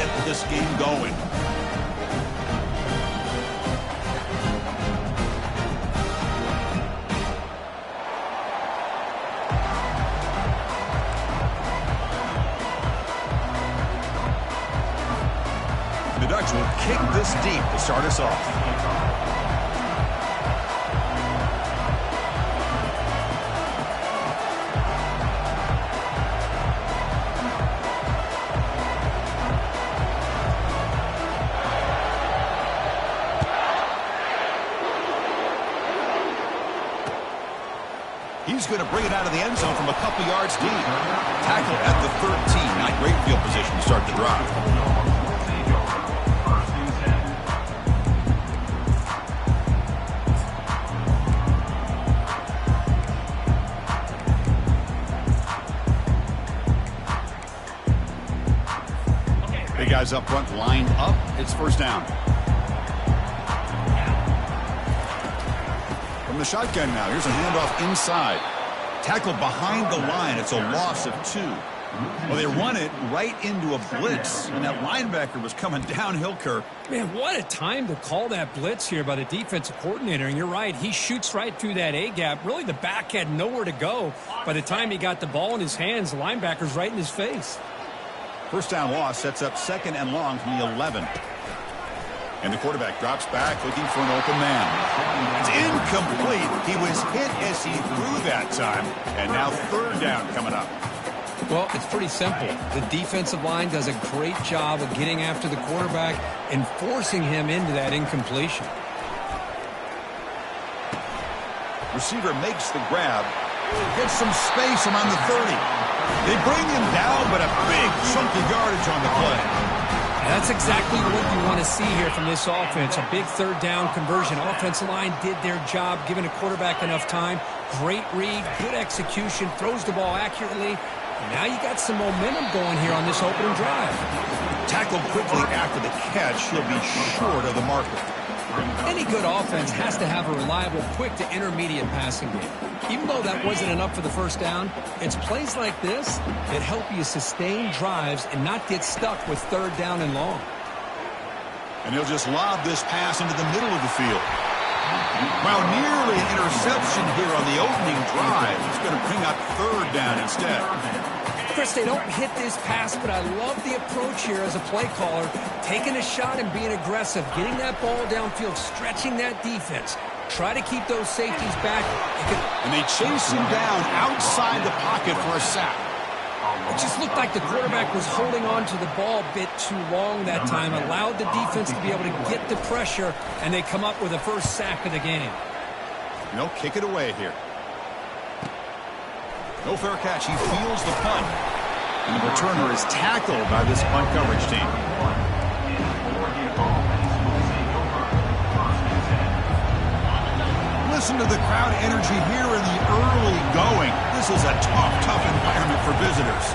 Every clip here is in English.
get this game going. The Ducks will kick this deep to start us off. He's going to bring it out of the end zone from a couple yards deep. Tackle at the 13. Not great field position to start the drive. Big guys up front lined up. It's first down. From the shotgun now. Here's a handoff inside. Tackle behind the line. It's a loss of 2. Well, they run it right into a blitz, and that linebacker was coming downhill, Kirk. Man, what a time to call that blitz here by the defensive coordinator. And you're right, he shoots right through that A-gap. Really, the back had nowhere to go. By the time he got the ball in his hands, the linebacker's right in his face. First down loss sets up second and long from the 11. And the quarterback drops back looking for an open man. It's incomplete. He was hit as he threw that time. And now third down coming up. Well, it's pretty simple. The defensive line does a great job of getting after the quarterback and forcing him into that incompletion. Receiver makes the grab. Gets some space around the 30. They bring him down, but a big chunk of yardage on the play. That's exactly what you want to see here from this offense. A big third down conversion. Offensive line did their job, giving a quarterback enough time. Great read, good execution, throws the ball accurately. Now you got some momentum going here on this opening drive. Tackled quickly after the catch. He'll be short of the marker. Any good offense has to have a reliable, quick to intermediate passing game. Even though that wasn't enough for the first down, it's plays like this that help you sustain drives and not get stuck with third down and long. And he'll just lob this pass into the middle of the field. Well, nearly an interception here on the opening drive. He's going to bring up third down instead. Chris, they don't hit this pass, but I love the approach here as a play caller. Taking a shot and being aggressive, getting that ball downfield, stretching that defense. Try to keep those safeties back. And they chase him down outside the pocket for a sack. It just looked like the quarterback was holding on to the ball a bit too long that time, allowed the defense to be able to get the pressure, and they come up with the first sack of the game. And they'll kick it away here. No fair catch. He feels the punt. And the returner is tackled by this punt coverage team. Listen to the crowd energy here in the early going. This is a tough environment for visitors.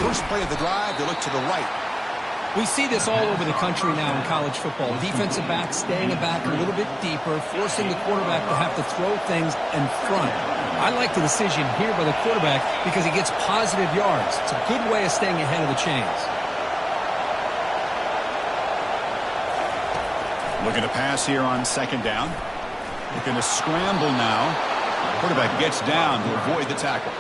First play of the drive, they look to the right. We see this all over the country now in college football. Defensive backs staying back a little bit deeper, forcing the quarterback to have to throw things in front. I like the decision here by the quarterback because he gets positive yards. It's a good way of staying ahead of the chains. Looking to pass here on second down. Looking to scramble now. Quarterback gets down to avoid the tackle.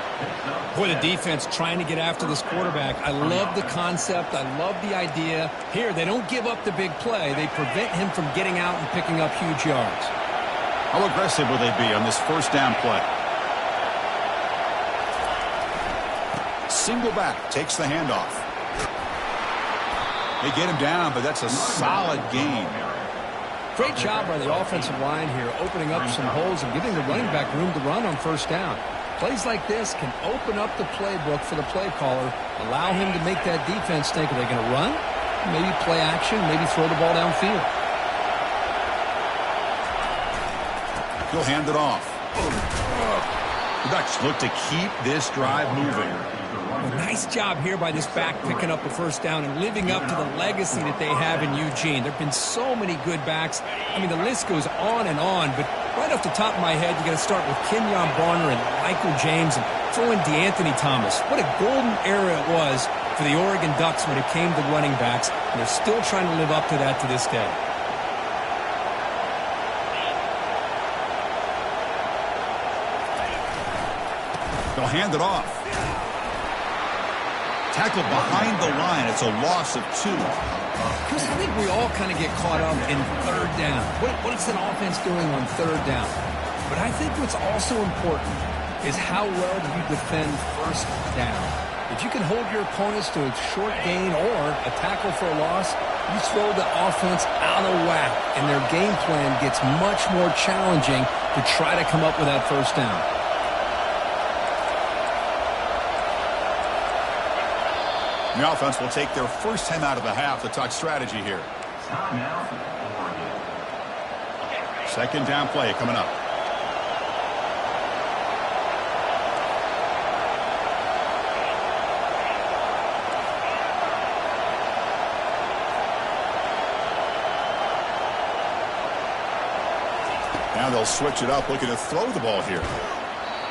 Boy, the defense trying to get after this quarterback. I love the concept. I love the idea. Here, they don't give up the big play. They prevent him from getting out and picking up huge yards. How aggressive will they be on this first down play? Single back takes the handoff. They get him down, but that's a solid gain. Great job by the offensive line here, opening up some holes and giving the running back room to run on first down. Plays like this can open up the playbook for the play caller, allow him to make that defense think, are they going to run? Maybe play action, maybe throw the ball downfield. He'll hand it off. The Ducks look to keep this drive moving. Well, nice job here by this back picking up the first down and living up to the legacy that they have in Eugene. There have been so many good backs. I mean, the list goes on, but right off the top of my head, you got to start with Kenyon Barner and Michael James and throw in DeAnthony Thomas. What a golden era it was for the Oregon Ducks when it came to running backs, and they're still trying to live up to that to this day. They'll hand it off. Tackled behind the line. It's a loss of 2. Chris, I think we all kind of get caught up in third down. What's an offense doing on third down? But I think what's also important is how well do you defend first down. If you can hold your opponents to a short gain or a tackle for a loss, you throw the offense out of whack, and their game plan gets much more challenging to try to come up with that first down. The offense will take their first time out of the half to talk strategy here. Second down play coming up. Now they'll switch it up, looking to throw the ball here.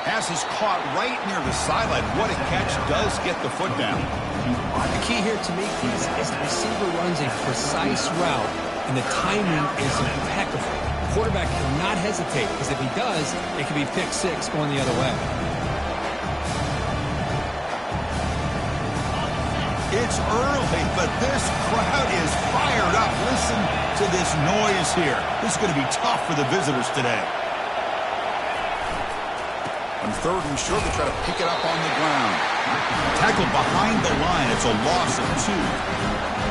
Pass is caught right near the sideline. What a catch, does get the foot down. The key here to me is the receiver runs a precise route, and the timing is impeccable. The quarterback cannot hesitate, because if he does, it could be pick six going the other way. It's early, but this crowd is fired up. Listen to this noise here. This is going to be tough for the visitors today. On third and short, they try to pick it up on the ground. Tackled behind the line. It's a loss of 2.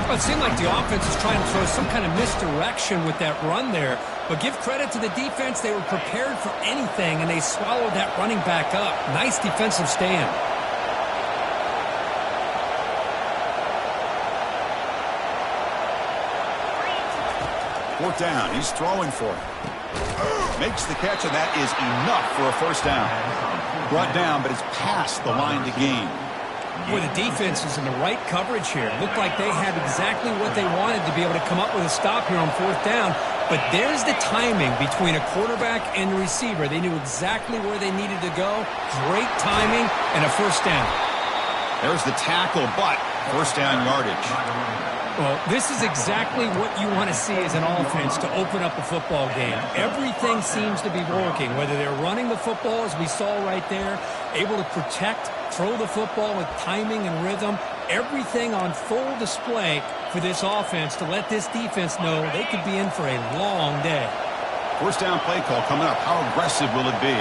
Well, it seemed like the offense is trying to throw some kind of misdirection with that run there. But give credit to the defense. They were prepared for anything, and they swallowed that running back up. Nice defensive stand. Fourth down. He's throwing for it. Makes the catch, and that is enough for a first down. Brought down, but it's past the line to gain. Boy, the defense is in the right coverage here. Looked like they had exactly what they wanted to be able to come up with a stop here on fourth down. But there's the timing between a quarterback and the receiver. They knew exactly where they needed to go. Great timing and a first down. There's the tackle, but first down yardage. Well, this is exactly what you want to see as an offense to open up a football game. Everything seems to be working, whether they're running the football, as we saw right there, able to protect, throw the football with timing and rhythm. Everything on full display for this offense to let this defense know they could be in for a long day. First down play call coming up. How aggressive will it be?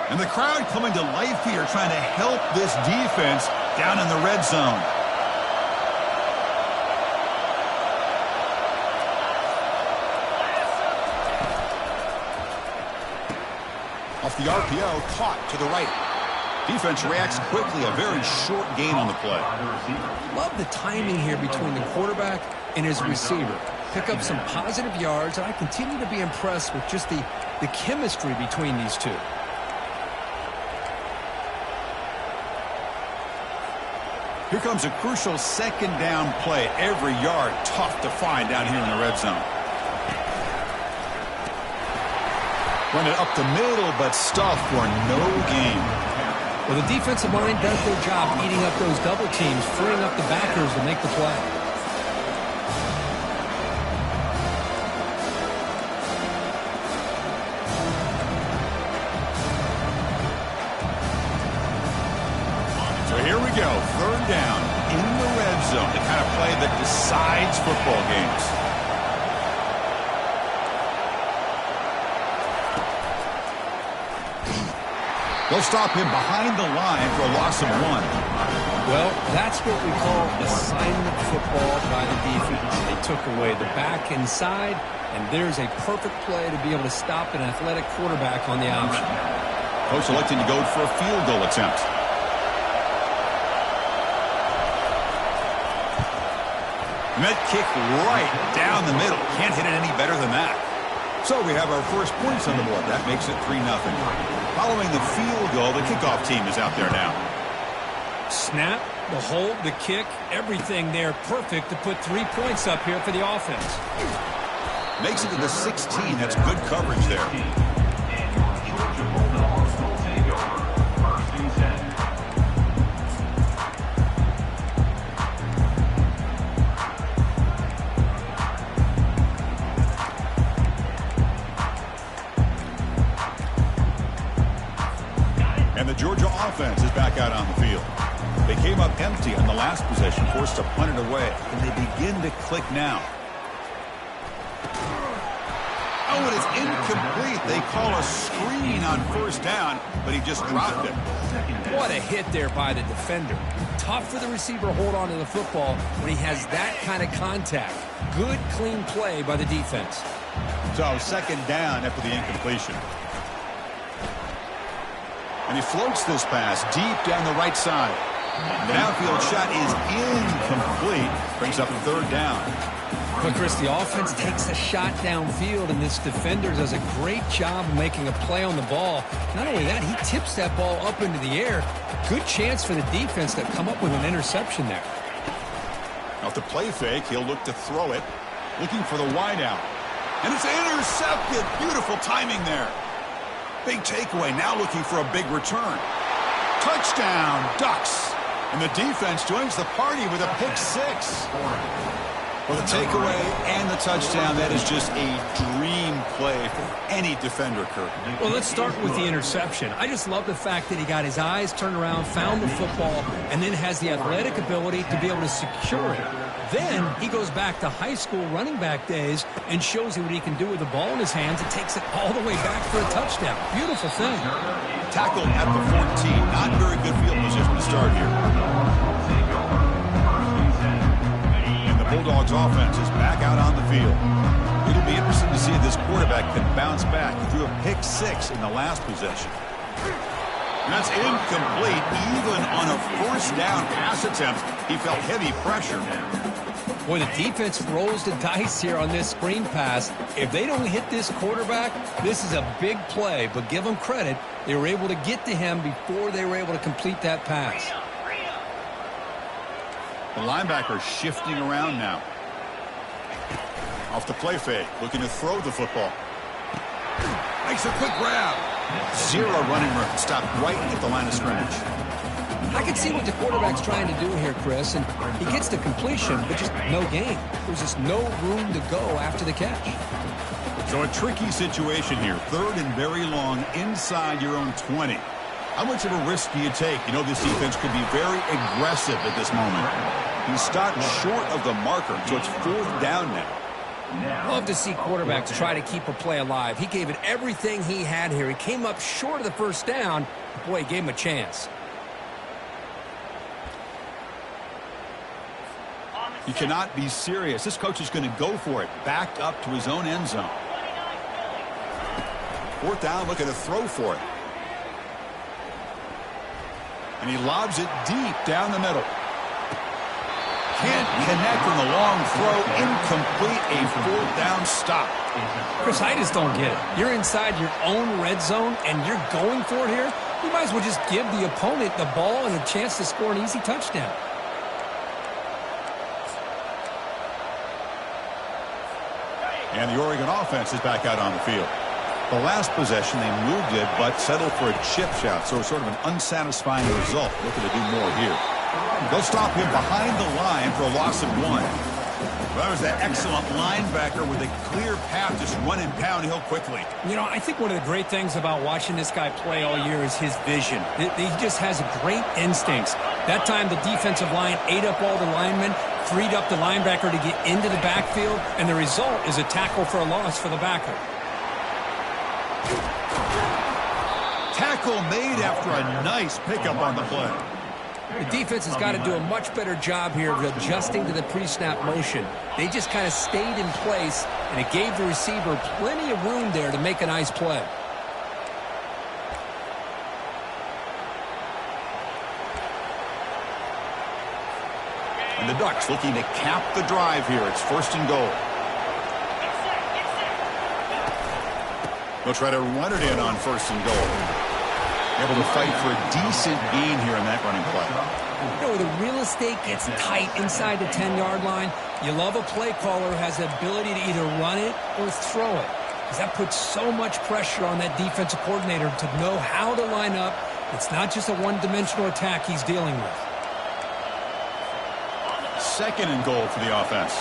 And the crowd coming to life here, trying to help this defense down in the red zone. Off the RPO, caught to the right. Defense reacts quickly, a very short gain on the play. Love the timing here between the quarterback and his receiver. Pick up some positive yards, and I continue to be impressed with just the chemistry between these two. Here comes a crucial second down play. Every yard tough to find down here in the red zone. Run it up the middle, but stuffed for no gain. Well, the defensive line does their job eating up those double teams, freeing up the backers to make the play. So here we go, third down in the red zone, the kind of play that decides football games. They'll stop him behind the line for a loss of 1. Well, that's what we call assignment football by the defense. They took away the back inside, and there's a perfect play to be able to stop an athletic quarterback on the option. Coach electing to go for a field goal attempt. And that kick right down the middle. Can't hit it any better than that. So we have our first points on the board. That makes it 3-0. Following the field goal, the kickoff team is out there now. Snap, the hold, the kick, everything there perfect to put 3 points up here for the offense. Makes it to the 16. That's good coverage there. And the Georgia offense is back out on the field. They came up empty on the last possession, forced to punt it away, and they begin to click now. Oh, and it's incomplete. They call a screen on first down, but he just dropped it. What a hit there by the defender. Tough for the receiver to hold on to the football when he has that kind of contact. Good, clean play by the defense. So second down after the incompletion. And he floats this pass deep down the right side. The downfield shot is incomplete. Brings up third down. But, Chris, the offense takes a shot downfield, and this defender does a great job of making a play on the ball. Not only that, he tips that ball up into the air. Good chance for the defense to come up with an interception there. Off the play fake, he'll look to throw it. Looking for the wideout. And it's intercepted. Beautiful timing there. Big takeaway, now looking for a big return. Touchdown, Ducks. And the defense joins the party with a pick six. Well, the takeaway and the touchdown, that is just a dream play for any defender, Kirk. Well, let's start with the interception. I just love the fact that he got his eyes turned around, found the football, and then has the athletic ability to be able to secure it. Then he goes back to high school running back days and shows you what he can do with the ball in his hands and takes it all the way back for a touchdown. Beautiful thing. Tackled at the 14. Not very good field position to start here. And the Bulldogs offense is back out on the field. It'll be interesting to see if this quarterback can bounce back. He threw a pick six in the last possession. And that's incomplete. Even on a first down pass attempt, he felt heavy pressure. Boy, the defense rolls the dice here on this screen pass. If they don't hit this quarterback, this is a big play. But give them credit, they were able to get to him before they were able to complete that pass. The linebacker shifting around now. Off the play fake, looking to throw the football. Makes a quick grab. Zero running room. Stopped right at the line of scrimmage. I can see what the quarterback's trying to do here, Chris, and he gets the completion, but just no gain. There's just no room to go after the catch. So a tricky situation here. Third and very long inside your own 20. How much of a risk do you take? You know this defense could be very aggressive at this moment. He stopped short of the marker, so it's fourth down now. Love to see quarterbacks try to keep a play alive. He gave it everything he had here. He came up short of the first down. Boy, he gave him a chance. You cannot be serious. This coach is going to go for it. Backed up to his own end zone. Fourth down, looking to throw for it. And he lobs it deep down the middle. Can't connect on the long throw. Incomplete. A fourth down stop. Chris, I just don't get it. You're inside your own red zone, and you're going for it here? You might as well just give the opponent the ball and a chance to score an easy touchdown. And the Oregon offense is back out on the field. The last possession, they moved it, but settled for a chip shot. So sort of an unsatisfying result. Looking to do more here. They'll stop him behind the line for a loss of 1. Well, that was that excellent linebacker with a clear path, just run and pound hill quickly. You know, I think one of the great things about watching this guy play all year is his vision. He just has great instincts. That time the defensive line ate up all the linemen, freed up the linebacker to get into the backfield, and the result is a tackle for a loss for the backer. Tackle made after a nice pickup on the play. The defense has got to do a much better job here of adjusting to the pre-snap motion. They just kind of stayed in place, and it gave the receiver plenty of room there to make a nice play. And the Ducks looking to cap the drive here. It's 1st and goal. They'll try to run it in on 1st and goal. Able to fight for a decent gain here in that running play. You know, the real estate gets tight inside the 10-yard line. You love a play caller who has the ability to either run it or throw it, because that puts so much pressure on that defensive coordinator to know how to line up. It's not just a one-dimensional attack he's dealing with. 2nd and goal for the offense.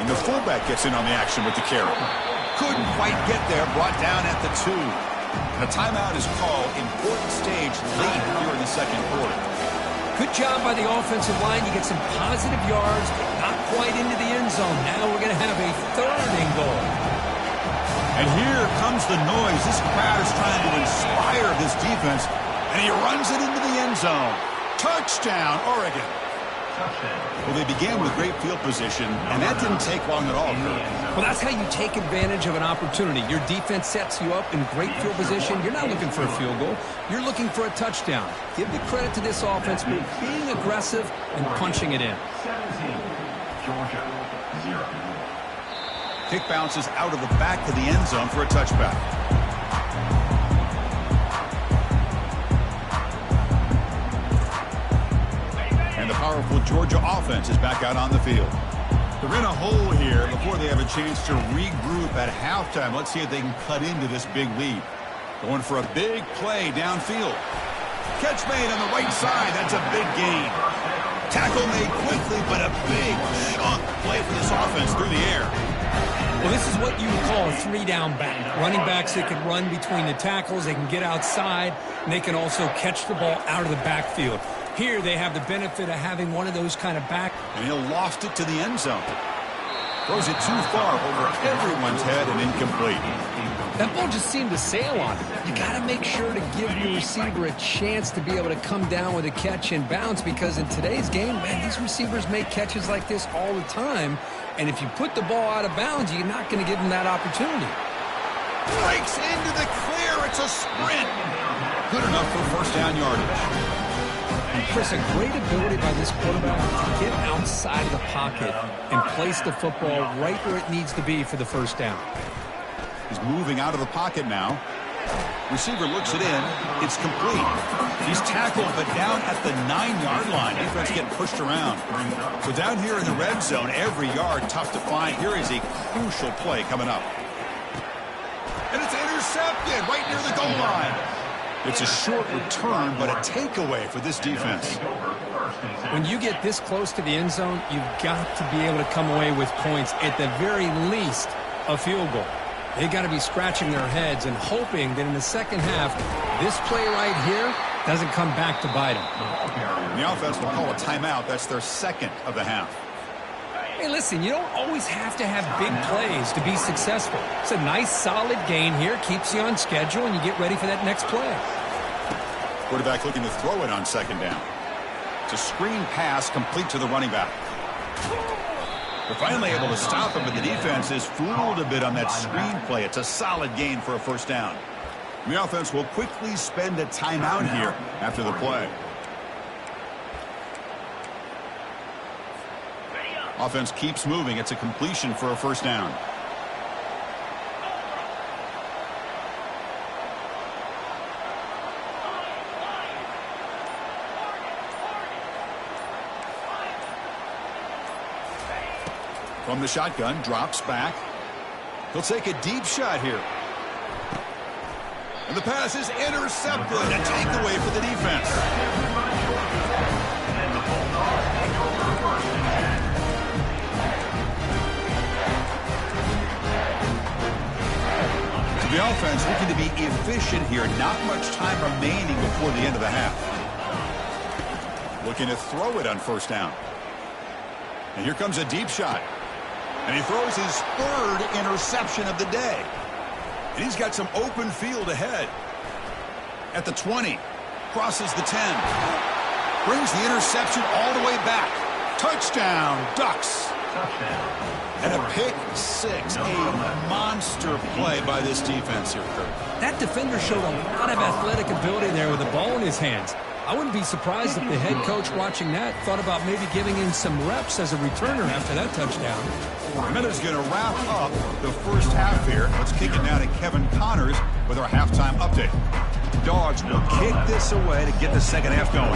And the fullback gets in on the action with the carry. Couldn't quite get there, brought down at the 2. And a timeout is called. Important stage late here in the 2nd quarter. Good job by the offensive line. You get some positive yards, but not quite into the end zone. Now we're going to have a 3rd and goal. And here comes the noise. This crowd is trying to inspire this defense, and he runs it into the end zone. Touchdown, Oregon. Well, they began with great field position, and that didn't take long at all, Kirk. Well, that's how you take advantage of an opportunity. Your defense sets you up in great field position. You're not looking for a field goal. You're looking for a touchdown. Give the credit to this offense for being aggressive and punching it in. 17, Georgia, 0. Kick bounces out of the back of the end zone for a touchback. And the powerful Georgia offense is back out on the field. They're in a hole here before they have a chance to regroup at halftime. Let's see if they can cut into this big lead. Going for a big play downfield. Catch made on the right side. That's a big gain. Tackle made quickly, but a big chunk play for this offense through the air. Well, this is what you would call a 3-down back. Running backs that can run between the tackles, they can get outside, and they can also catch the ball out of the backfield. Here they have the benefit of having one of those kind of back. And he'll loft it to the end zone. Throws it too far over everyone's head and incomplete. That ball just seemed to sail on it. You got to make sure to give your receiver a chance to be able to come down with a catch and bounce, because in today's game, man, these receivers make catches like this all the time. And if you put the ball out of bounds, you're not going to give them that opportunity. Breaks into the clear. It's a sprint. Good enough for 1st down yardage. And Chris, a great ability by this quarterback to get outside of the pocket and place the football right where it needs to be for the 1st down. He's moving out of the pocket now. Receiver looks it in. It's complete. He's tackled, but down at the 9-yard line. Defense getting pushed around. So down here in the red zone, every yard tough to find. Here is a crucial play coming up. And it's intercepted right near the goal line. It's a short return, but a takeaway for this defense. When you get this close to the end zone, you've got to be able to come away with points. At the very least, a field goal. They've got to be scratching their heads and hoping that in the 2nd half, this play right here doesn't come back to bite them. The offense will call a timeout. That's their 2nd of the half. Hey, listen, you don't always have to have big plays to be successful. It's a nice, solid gain here. Keeps you on schedule, and you get ready for that next play. Quarterback looking to throw it on 2nd down. It's a screen pass complete to the running back. They're finally able to stop him, but the defense is fooled a bit on that screen play. It's a solid gain for a 1st down. The offense will quickly spend a timeout here after the play. Offense keeps moving. It's a completion for a 1st down. From the shotgun, drops back. He'll take a deep shot here. And the pass is intercepted. A takeaway for the defense. The offense looking to be efficient here. Not much time remaining before the end of the half. Looking to throw it on first down. And here comes a deep shot. And he throws his third interception of the day. And he's got some open field ahead. At the 20. Crosses the 10. Brings the interception all the way back. Touchdown, Ducks. And a pick six. A monster play by this defense here, Kurt. That defender showed a lot of athletic ability there with the ball in his hands. I wouldn't be surprised if the head coach watching that thought about maybe giving him some reps as a returner after that touchdown. And that is going to wrap up the first half here. Let's kick it now to Kevin Connors with our halftime update. Dogs will kick this away to get the second half going.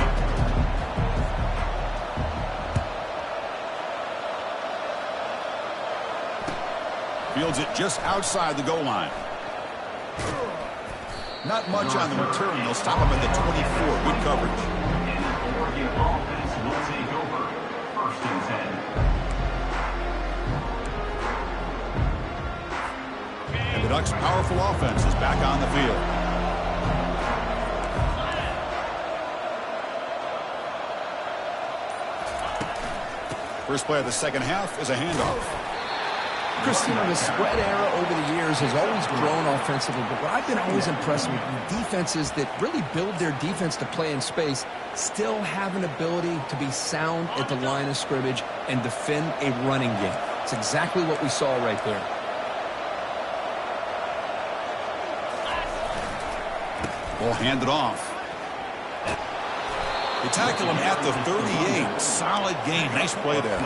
Fields it just outside the goal line. Not much on the return. They'll stop him at the 24. Good coverage. Oregon offense will take over. 1st and 10. And the Ducks' powerful offense is back on the field. First play of the second half is a handoff. Christina, the spread era over the years has always grown offensively, but what I've been always impressed with defenses that really build their defense to play in space still have an ability to be sound at the line of scrimmage and defend a running game. It's exactly what we saw right there. Ball handed off. They tackle him at the 38. Solid game. Nice play there.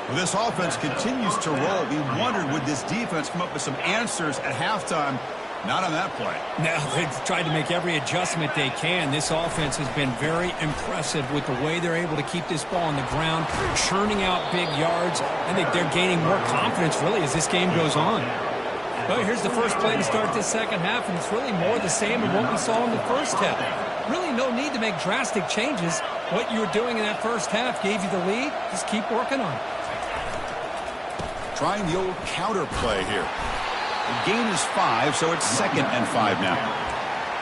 Well, this offense continues to roll. We wondered, would this defense come up with some answers at halftime? Not on that play. Now, they've tried to make every adjustment they can. This offense has been very impressive with the way they're able to keep this ball on the ground, churning out big yards. I think they're gaining more confidence, really, as this game goes on. Well, here's the first play to start this second half, and it's really more the same of what we saw in the first half. Really no need to make drastic changes. What you were doing in that first half gave you the lead. Just keep working on it. Trying the old counter play here. The gain is 5, so it's 2nd and 5 now.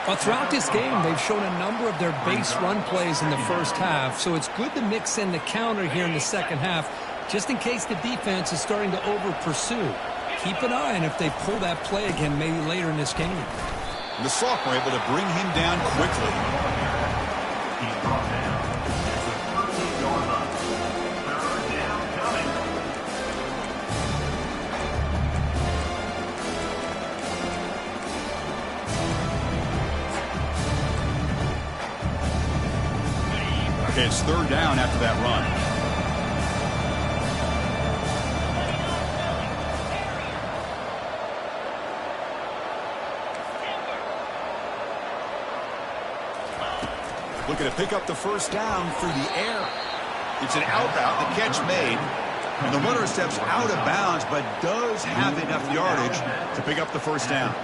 Well, throughout this game, they've shown a number of their base run plays in the first half, so it's good to mix in the counter here in the second half, just in case the defense is starting to over-pursue. Keep an eye on if they pull that play again maybe later in this game. The sophomore able to bring him down quickly. He's brought down. It's a 13-yard line. 3rd down coming. Okay, it's 3rd down after that run. Looking to pick up the first down through the air. It's an out route, the catch made. And the runner steps out of bounds, but does have enough yardage to pick up the first down.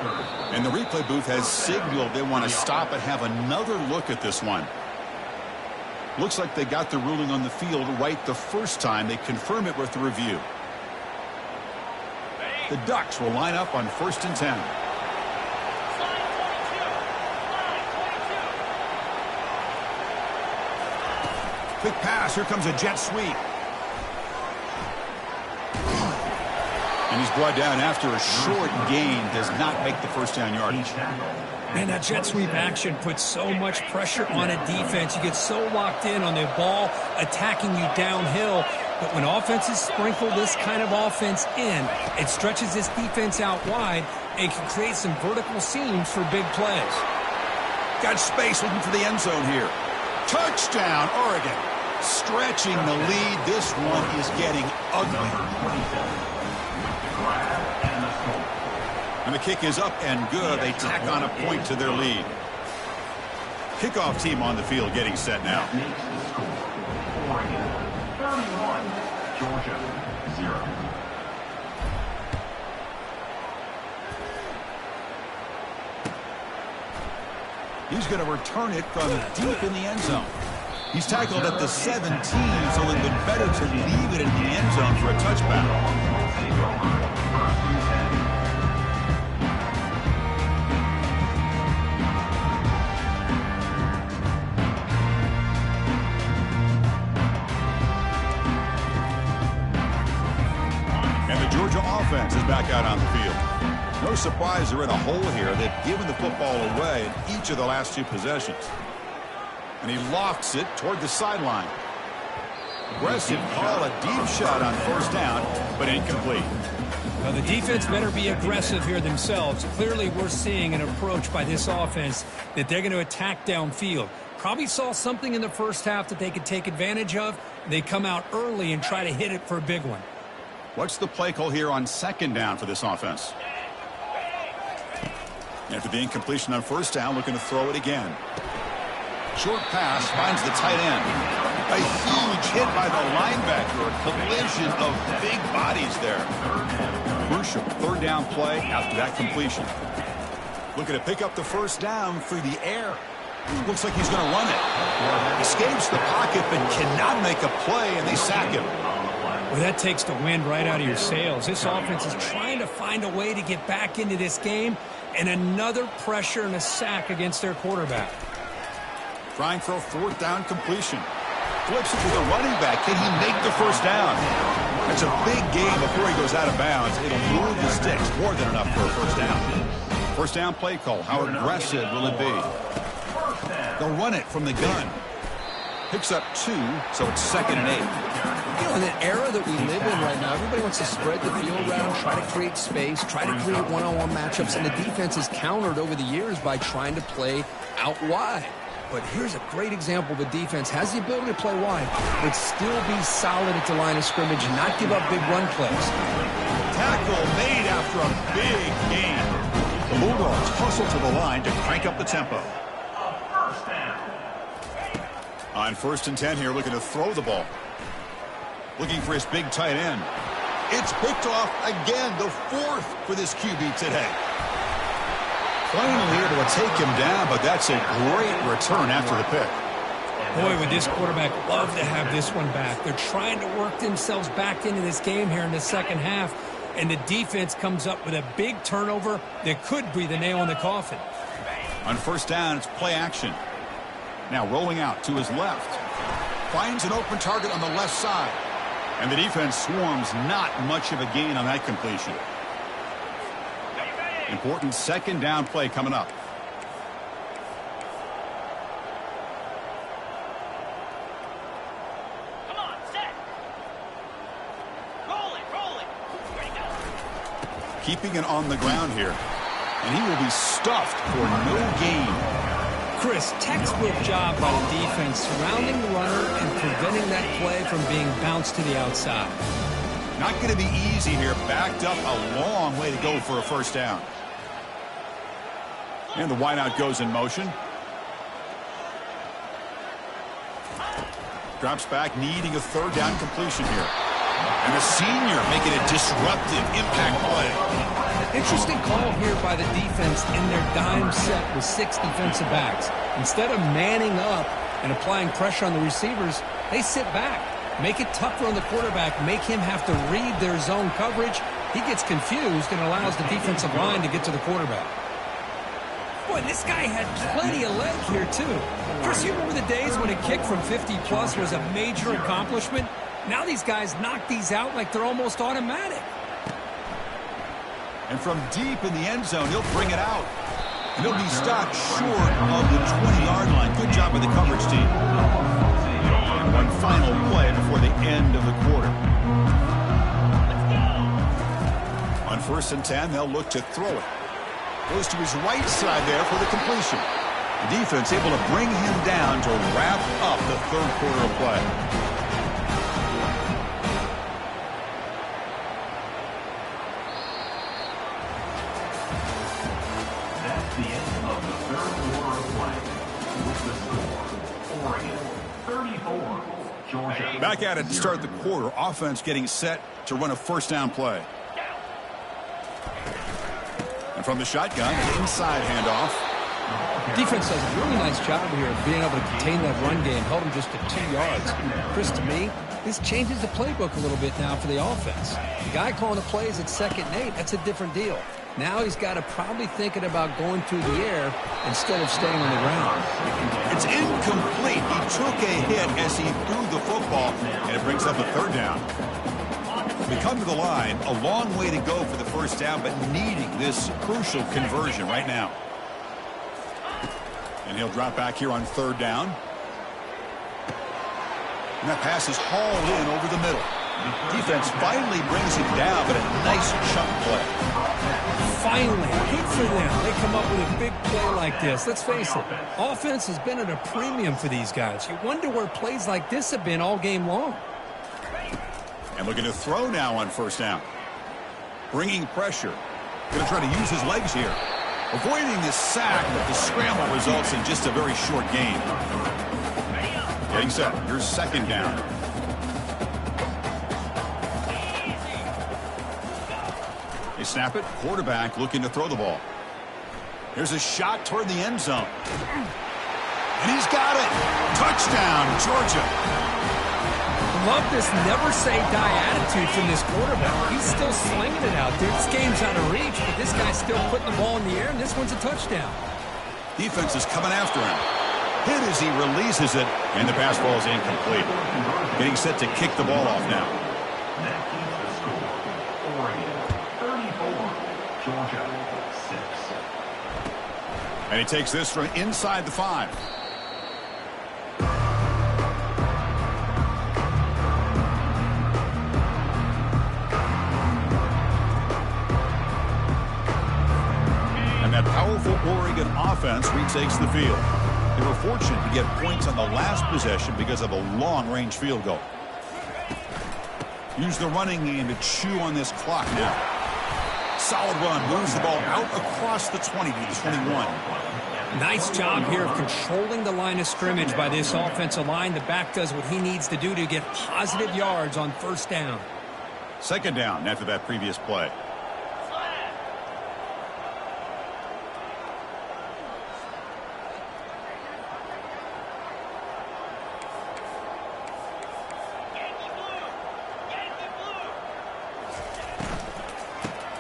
And the replay booth has signaled they want to stop and have another look at this one. Looks like they got the ruling on the field right the first time. They confirm it with the review. The Ducks will line up on 1st and 10. Quick pass. Here comes a jet sweep. And he's brought down after a short gain. Does not make the first down yardage. Man, that jet sweep action puts so much pressure on a defense. You get so locked in on the ball attacking you downhill. But when offenses sprinkle this kind of offense in, it stretches this defense out wide and can create some vertical seams for big plays. Got space looking for the end zone here. Touchdown, Oregon. Stretching the lead. This one is getting ugly. And the kick is up and good. They tack on a point to their lead. Kickoff team on the field getting set now. Makes the score. Oregon 31, Georgia 0. He's going to return it from deep in the end zone. He's tackled at the 17, so it would have been better to leave it in the end zone for a touchback. defense is back out on the field. No surprise they're in a hole here. They've given the football away in each of the last 2 possessions. And he lofts it toward the sideline. Aggressive call, a deep shot on first down, but incomplete. Well, the defense better be aggressive here themselves. Clearly, we're seeing an approach by this offense that they're going to attack downfield. Probably saw something in the first half that they could take advantage of. They come out early and try to hit it for a big one. What's the play call here on second down for this offense? After the incompletion on first down, looking to throw it again. Short pass finds the tight end. A huge hit by the linebacker. A collision of big bodies there. Crucial third down play after that completion. Looking to pick up the first down through the air. Looks like he's going to run it. Escapes the pocket but cannot make a play, and they sack him. Well, that takes the wind right out of your sails. This offense is trying to find a way to get back into this game, and another pressure and a sack against their quarterback. Trying for a fourth down completion. Flips it to the running back. Can he make the first down? That's a big gain before he goes out of bounds. It'll move the sticks. More than enough for a first down. First down play call. How aggressive will it be? They'll run it from the gun. Picks up 2, so it's 2nd and 8. You know, in the era that we live in right now, everybody wants to spread the field around, try to create space, try to create one-on-one matchups, and the defense is countered over the years by trying to play out wide. But here's a great example of a defense has the ability to play wide, but still be solid at the line of scrimmage and not give up big run plays. Tackle made after a big gain. The Bulldogs hustle to the line to crank up the tempo. On 1st and 10 here, looking to throw the ball. Looking for his big tight end. It's picked off again, the 4th for this QB today. Finally able to take him down, but that's a great return after the pick. Boy, would this quarterback love to have this one back. They're trying to work themselves back into this game here in the second half, and the defense comes up with a big turnover that could be the nail in the coffin. On first down, it's play action. Now rolling out to his left. Finds an open target on the left side. And the defense swarms, not much of a gain on that completion. Important second down play coming up. Come on, set. Roll it. Ready to go. Keeping it on the ground here. And he will be stuffed for no gain. Chris, textbook job by the defense surrounding the runner and preventing that play from being bounced to the outside. Not going to be easy here. Backed up a long way to go for a first down. And the wideout goes in motion. Drops back, needing a third down completion here. And the senior making a disruptive impact play. Interesting call here by the defense in their dime set with 6 defensive backs. Instead of manning up and applying pressure on the receivers, they sit back, make it tougher on the quarterback, make him have to read their zone coverage. He gets confused and allows the defensive line to get to the quarterback. Boy, this guy had plenty of leg here, too. Chris, you remember the days when a kick from 50-plus was a major accomplishment? Now these guys knock these out like they're almost automatic. And from deep in the end zone, he'll bring it out. And he'll be stopped short of the 20-yard line. Good job by the coverage team. One final play before the end of the quarter. On 1st and 10, they'll look to throw it. Goes to his right side there for the completion. The defense able to bring him down to wrap up the 3rd quarter of play. That's the end of the 3rd quarter of play. With the score, Oregon 34, Georgia. Back at it to start the quarter. Offense getting set to run a first down play. And from the shotgun, an inside handoff. Defense does a really nice job here of being able to contain that run game, held him just to 2 yards. Chris, to me, this changes the playbook a little bit now for the offense. The guy calling the plays at 2nd and 8, that's a different deal. Now he's got to probably thinking about going through the air instead of staying on the ground. It's incomplete. He took a hit as he threw the football, and it brings up a 3rd down. We come to the line, a long way to go for the first down, but needing this crucial conversion right now. And he'll drop back here on third down. And that pass is hauled in over the middle. Defense finally brings him down, but a nice chunk play. Finally, good for them. They come up with a big play like this. Let's face it, offense has been at a premium for these guys. You wonder where plays like this have been all game long. And looking to throw now on first down. Bringing pressure. Going to try to use his legs here. Avoiding this sack, but the scramble results in just a very short gain. Getting set. Here's second down. They snap it. Quarterback looking to throw the ball. Here's a shot toward the end zone. And he's got it. Touchdown, Georgia. Love this never-say-die attitude from this quarterback. He's still slinging it out there. This game's out of reach, but this guy's still putting the ball in the air, and this one's a touchdown. Defense is coming after him. Hit as he releases it, and the pass ball is incomplete. Getting set to kick the ball off now. That keeps the score. Oregon 34, Georgia 6. And he takes this from inside the 5. And that powerful Oregon offense retakes the field. They were fortunate to get points on the last possession because of a long-range field goal. Use the running game to chew on this clock now. Solid run. Moves the ball out across the 20 to the 21. Nice job here of controlling the line of scrimmage by this offensive line. The back does what he needs to do to get positive yards on first down. Second down after that previous play.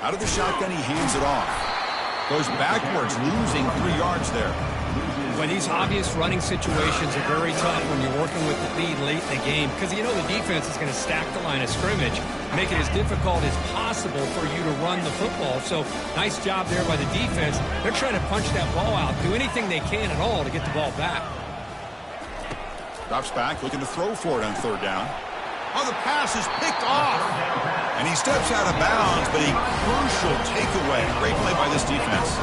Out of the shotgun, he hands it off. Goes backwards, losing 3 yards there. Well, these obvious running situations are very tough when you're working with the lead late in the game because you know the defense is going to stack the line of scrimmage, make it as difficult as possible for you to run the football. So, nice job there by the defense. They're trying to punch that ball out, do anything they can at all to get the ball back. Drops back, looking to throw for it on third down. Oh, the pass is picked off. And he steps out of bounds, but a crucial takeaway. Great play by this defense.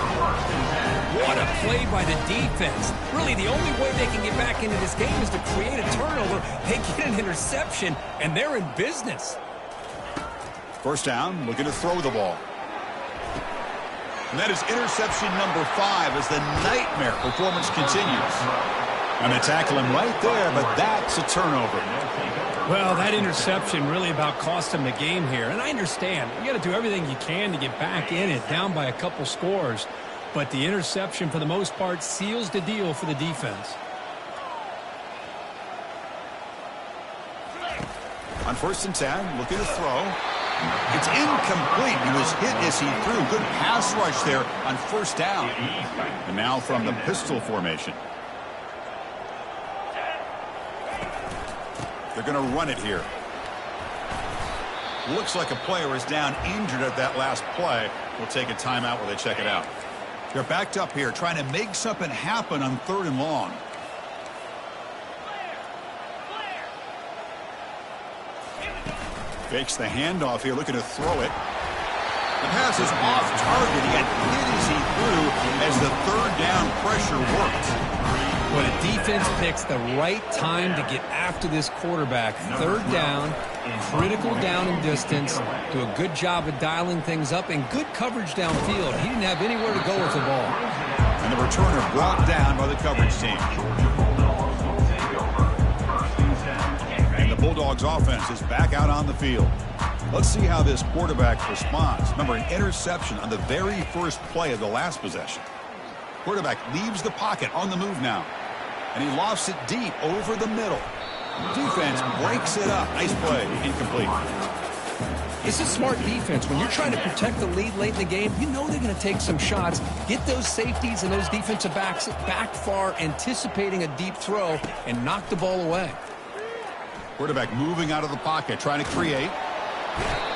What a play by the defense. Really, the only way they can get back into this game is to create a turnover. They get an interception, and they're in business. First down, looking to throw the ball. And that is interception number 5 as the nightmare performance continues. And they tackle him right there, but that's a turnover. Well, that interception really about cost him the game here. And I understand. You got to do everything you can to get back in it, down by a couple scores. But the interception, for the most part, seals the deal for the defense. On first and 10, looking to throw. It's incomplete. He was hit as he threw. Good pass rush there on first down. And now from the pistol formation. They're going to run it here. Looks like a player is down injured at that last play. We'll take a timeout while they check it out. They're backed up here trying to make something happen on third and long. Fakes the handoff here, looking to throw it. The pass is off target. He got hit as he threw as the third down pressure worked. Well, the defense picks the right time to get after this quarterback. Third down, critical down and distance. Do a good job of dialing things up and good coverage downfield. He didn't have anywhere to go with the ball. And the returner brought down by the coverage team. And the Bulldogs offense is back out on the field. Let's see how this quarterback responds. Remember, an interception on the very first play of the last possession. Quarterback leaves the pocket on the move now. And he lofts it deep over the middle. Defense breaks it up. Nice play. Incomplete. It's a smart defense. When you're trying to protect the lead late in the game, you know they're going to take some shots. Get those safeties and those defensive backs back far, anticipating a deep throw, and knock the ball away. Quarterback moving out of the pocket, trying to create.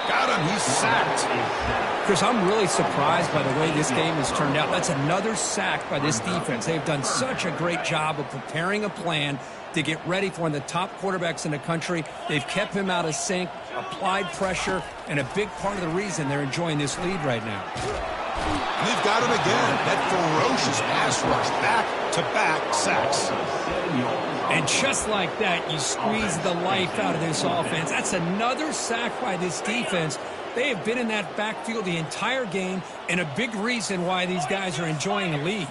Got him. He's sacked. Chris, I'm really surprised by the way this game has turned out. That's another sack by this defense. They've done such a great job of preparing a plan to get ready for one of the top quarterbacks in the country. They've kept him out of sync, applied pressure, and a big part of the reason they're enjoying this lead right now. And they've got him again. That ferocious pass rush. Back-to-back sacks. And just like that, you squeeze the life out of this offense. That's another sack by this defense. They have been in that backfield the entire game, and a big reason why these guys are enjoying a lead.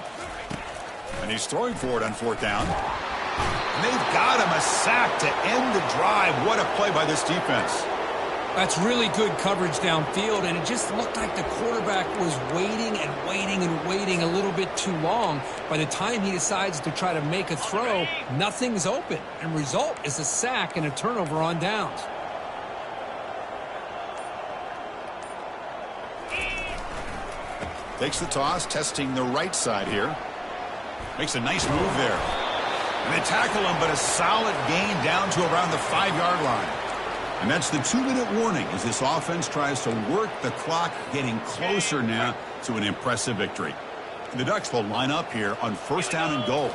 And he's throwing for it on fourth down. And they've got him a sack to end the drive. What a play by this defense. That's really good coverage downfield, and it just looked like the quarterback was waiting and waiting and waiting a little bit too long. By the time he decides to try to make a throw, nothing's open, and result is a sack and a turnover on downs. Takes the toss, testing the right side here. Makes a nice move there. And they tackle him, but a solid gain down to around the 5-yard line. And that's the 2-minute warning as this offense tries to work the clock, getting closer now to an impressive victory. And the Ducks will line up here on first down and goal.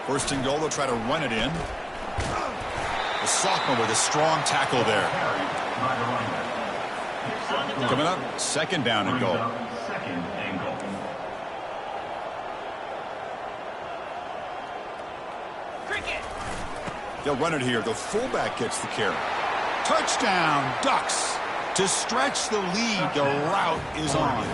First and goal, they'll try to run it in. The sophomore with a strong tackle there. Coming up, second down and goal. They'll run it here. The fullback gets the carry. Touchdown, Ducks. To stretch the lead, the route is on.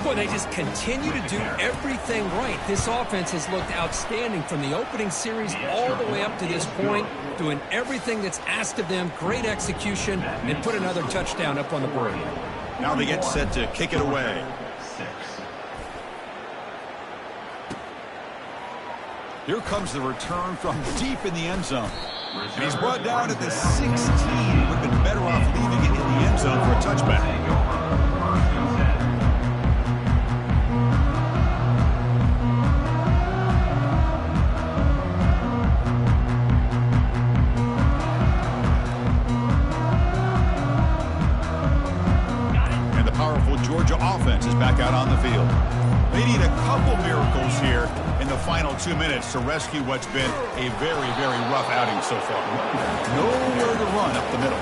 Boy, they just continue to do everything right. This offense has looked outstanding from the opening series all the way up to this point, doing everything that's asked of them, great execution, and put another touchdown up on the board. Now they get set to kick it away. Here comes the return from deep in the end zone. And he's brought down at the 16. Would have been better off leaving it in the end zone for a touchback. And the powerful Georgia offense is back out on the field. They need a couple miracles here in the final 2 minutes to rescue what's been a very, very rough outing so far. Nowhere to run up the middle.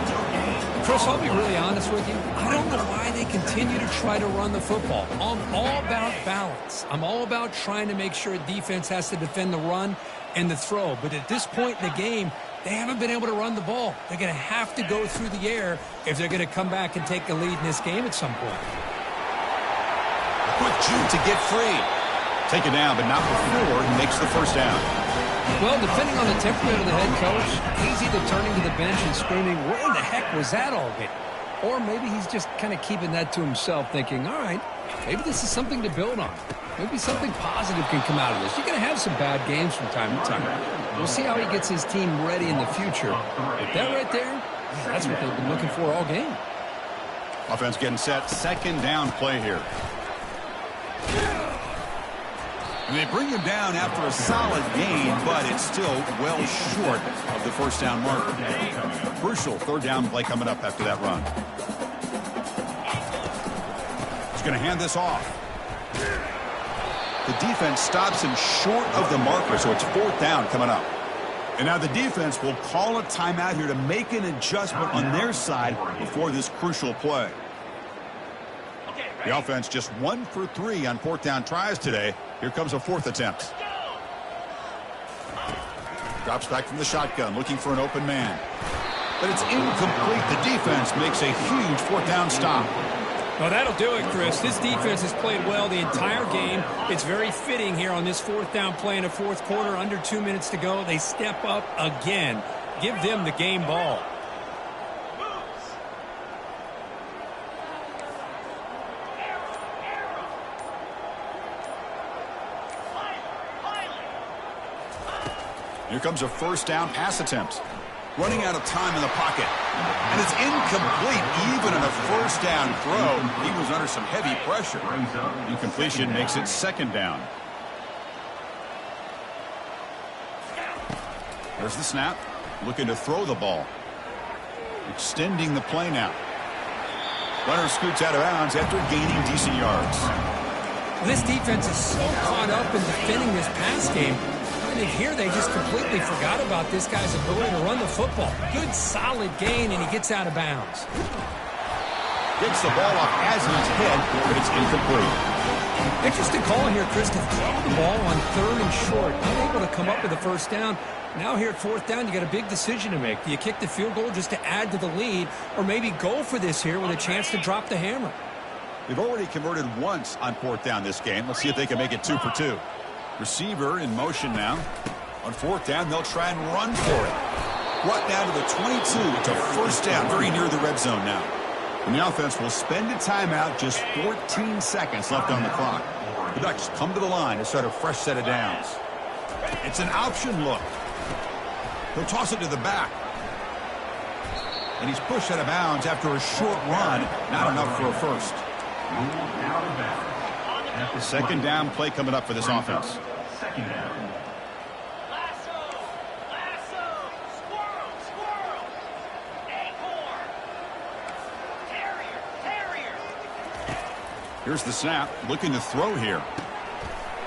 Chris, I'll be really honest with you. I don't know why they continue to try to run the football. I'm all about balance. I'm all about trying to make sure defense has to defend the run and the throw. But at this point in the game, they haven't been able to run the ball. They're going to have to go through the air if they're going to come back and take the lead in this game at some point. Quick juke to get free. Take it down, but not before he makes the first down. Well, depending on the temperament of the head coach, he's either turning to the bench and screaming, where in the heck was that all game? Or maybe he's just kind of keeping that to himself, thinking, all right, maybe this is something to build on. Maybe something positive can come out of this. You're going to have some bad games from time to time. We'll see how he gets his team ready in the future. But that right there, that's what they've been looking for all game. Offense getting set. Second down play here. And they bring him down after a solid gain, but it's still well short of the first down marker. Crucial third down play coming up after that run. He's going to hand this off. The defense stops him short of the marker, so it's fourth down coming up. And now the defense will call a timeout here to make an adjustment on their side before this crucial play. The offense just 1 for 3 on fourth down tries today. Here comes a fourth attempt. Drops back from the shotgun, looking for an open man. But it's incomplete. The defense makes a huge fourth down stop. Well, that'll do it, Chris. This defense has played well the entire game. It's very fitting here on this fourth down play in the fourth quarter. Under 2 minutes to go. They step up again. Give them the game ball. Here comes a first down pass attempt. Running out of time in the pocket. And it's incomplete even on a first down throw. He was under some heavy pressure. Incompletion makes it second down. There's the snap. Looking to throw the ball. Extending the play now. Runner scoots out of bounds after gaining decent yards. This defense is so caught up in defending this pass game. I think here they just completely forgot about this guy's ability to run the football. Good, solid gain, and he gets out of bounds. Gets the ball off as he's hit, but it's incomplete. Interesting call here, Chris, to throw the ball on 3rd and short. Unable to come up with a first down. Now here at 4th down, you got a big decision to make. Do you kick the field goal just to add to the lead, or maybe go for this here with a chance to drop the hammer? They've already converted once on 4th down this game. Let's see if they can make it 2 for 2. Receiver in motion now. On 4th down, they'll try and run for it. Brought down to the 22 to first down, very near the red zone now. And the offense will spend a timeout, just 14 seconds left on the clock. The Ducks come to the line to start a fresh set of downs. It's an option look. He'll toss it to the back. And he's pushed out of bounds after a short run. Not enough for a first. Second down play coming up for this offense. Second down. Lasso! Lasso! Squirrel! Squirrel! Acorn! Terrier! Terrier! Here's the snap. Looking to throw here.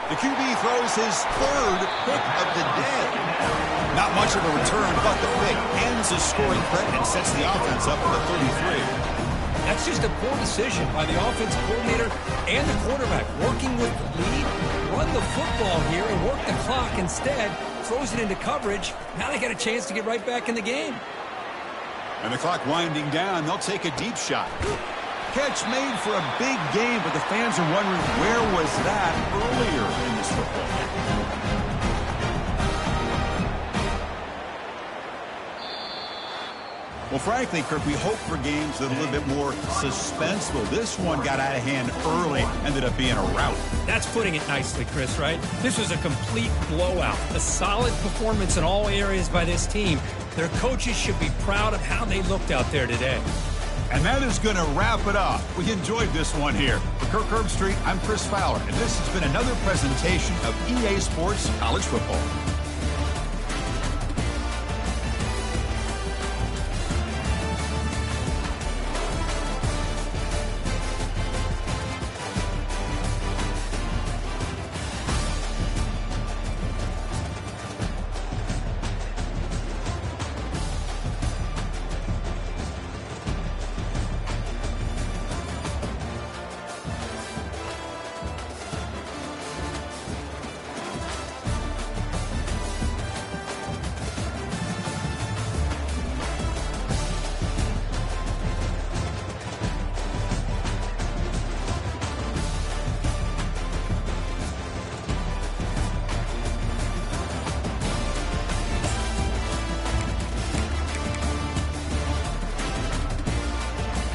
The QB throws his 3rd pick of the day. Not much of a return, but the pick ends his scoring threat and sets the offense up at the 33. That's just a poor decision by the offensive coordinator and the quarterback. Working with the lead, run the football here and work the clock. Instead, throws it into coverage. Now they got a chance to get right back in the game. And the clock winding down, they'll take a deep shot. Catch made for a big game, but the fans are wondering where was that earlier in this football game. Well, frankly, Kirk, we hope for games that are a little bit more suspenseful. This one got out of hand early, ended up being a rout. That's putting it nicely, Chris, right? This was a complete blowout. A solid performance in all areas by this team. Their coaches should be proud of how they looked out there today. And that is going to wrap it up. We enjoyed this one here. For Kirk Herbstreit, I'm Chris Fowler, and this has been another presentation of EA Sports College Football.